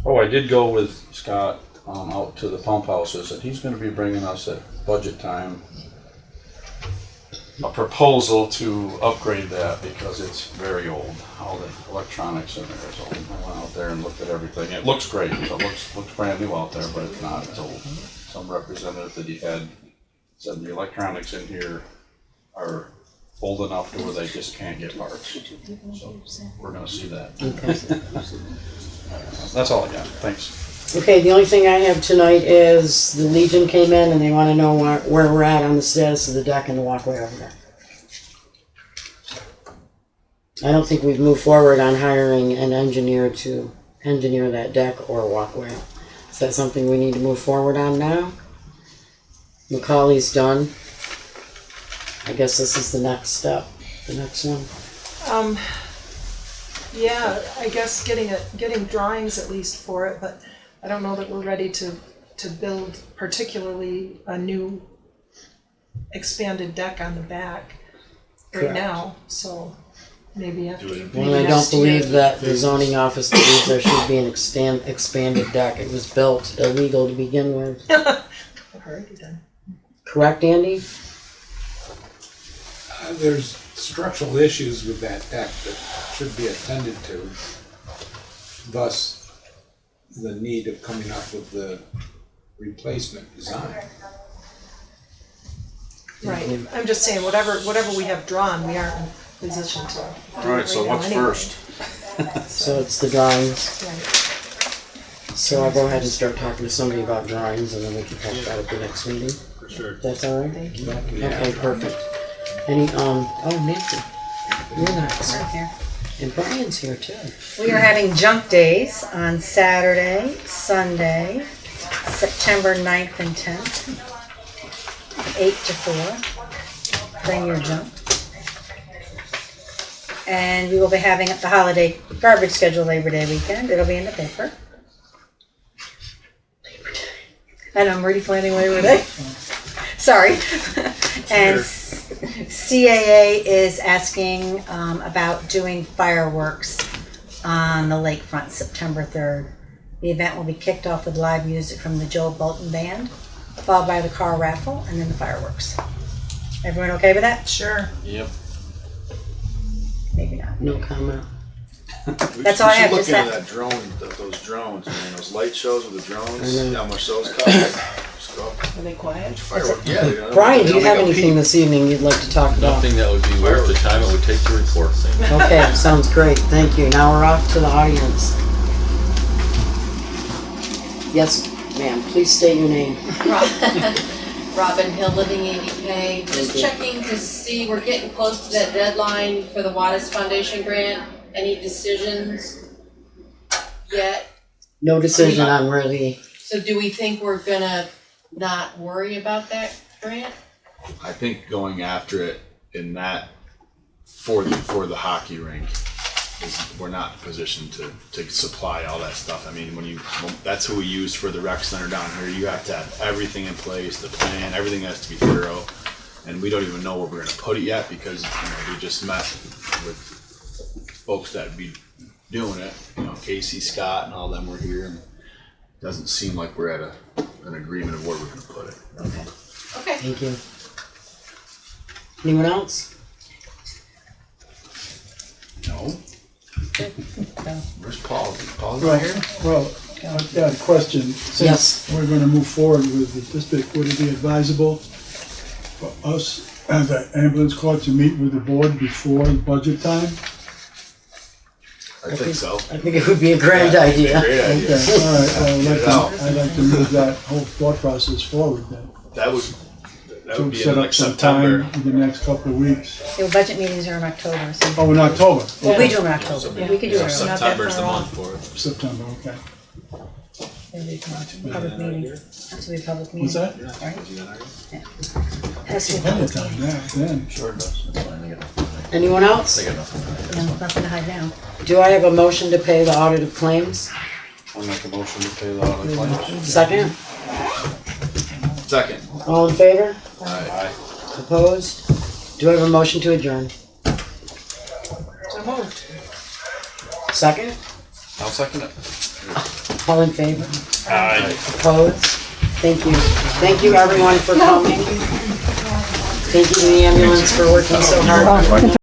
Oh, I did go with Scott out to the pump houses, and he's gonna be bringing us at budget time a proposal to upgrade that because it's very old. All the electronics in there is old. I went out there and looked at everything. It looks great. It looks brand new out there, but it's not. It's old. Some representative that he had said the electronics in here are old enough to where they just can't get parts. So we're gonna see that. Okay. That's all I got. Thanks. Okay, the only thing I have tonight is the Legion came in and they want to know where we're at on the status of the deck and the walkway over there. I don't think we've moved forward on hiring an engineer to engineer that deck or walkway. Is that something we need to move forward on now? Macaulay's done. I guess this is the next step, the next one. Yeah, I guess getting drawings at least for it, but I don't know that we're ready to build particularly a new expanded deck on the back right Correct. now, so maybe after. Well, I don't believe that the zoning office believes there should be an expanded deck. It was built illegal to begin with. Already done. Correct, Andy? There's structural issues with that deck that should be attended to. Thus, the need of coming up with the replacement design. Right, I'm just saying, whatever we have drawn, we aren't in position to do it All right, so now what's anyway. first? So it's the drawings. Right. So I'll go ahead and start talking to somebody about drawings and then we can talk about it at the next meeting. Sure. That's all right? Thank you. Okay, perfect. Any, oh, Nancy, you're next. Right there. And Brian's here too. We are having junk days on Saturday, Sunday, September 9th and 10th, 8 to 4. Bring your junk. And we will be having the holiday garbage schedule Labor Day weekend. It'll be in the paper. And I'm already planning Labor Day. Sorry. And CAA is asking about doing fireworks on the lakefront September 3rd. The event will be kicked off with live music from the Joe Bolton Band, followed by the car raffle, and then the fireworks. Everyone okay with that? Sure. Yep. Maybe not. No comment. That's all I have to We should say. look into that drone, those drones, man, those light shows with the drones, I know. how much those cost. Just go up. Are they quiet? Fireworks, yeah. they don't- Brian, they do you don't have make a anything peep. this evening you'd like to talk about? Nothing that would be worth the time it would take to report. Okay, sounds great. Thank you. Now we're off to the audience. Yes, ma'am. Please state your name. Robin Hill, Living 80K. Just Thank you. checking to see, we're getting close to that deadline for the Wattis Foundation grant. Any decisions yet? No decision on really. So do we think we're gonna not worry about that grant? I think going after it in that, for the hockey rink, is, we're not in a position to supply all that stuff. I mean, that's who we use for the rec center down here. You have to have everything in place, the plan, everything has to be thorough. And we don't even know where we're gonna put it yet because, we just met with folks that'd be doing it. Casey, Scott, and all them were here, and it doesn't seem like we're at an agreement of where we're gonna put it. Okay. Thank you. Anyone else? No. Where's Paul? Paul's Well, not here? well, I've got a question. Since Yes. we're gonna move forward with the district, would it be advisable for us and the ambulance corps to meet with the board before budget time? I think so. I think it would be a grand Yeah, it'd be a idea. great idea. Okay, all right, well, Get it out. I'd like to move that whole thought process forward then. That would To be set in up like some September. time in the next couple of weeks. Your budget meetings are in October, so. Oh, in October? Well, we do them in October. We could do it early. September's the month for it. September, okay. Public meeting. Has to be a public meeting. What's that? Right? Yeah. Has to be a Plenty of public time, meeting. yeah, then. Sure does. Anyone else? They got nothing. No, nothing to hide now. Do I have a motion to pay the audit of claims? I'll make a motion to pay the audit claims. Second? Second. All in favor? Aye. Opposed? Do I have a motion to adjourn? So moved. Second? I'll second it. All in favor? Aye. Opposed? Thank you. Thank you everyone for coming. Thank you to the ambulance for working so hard.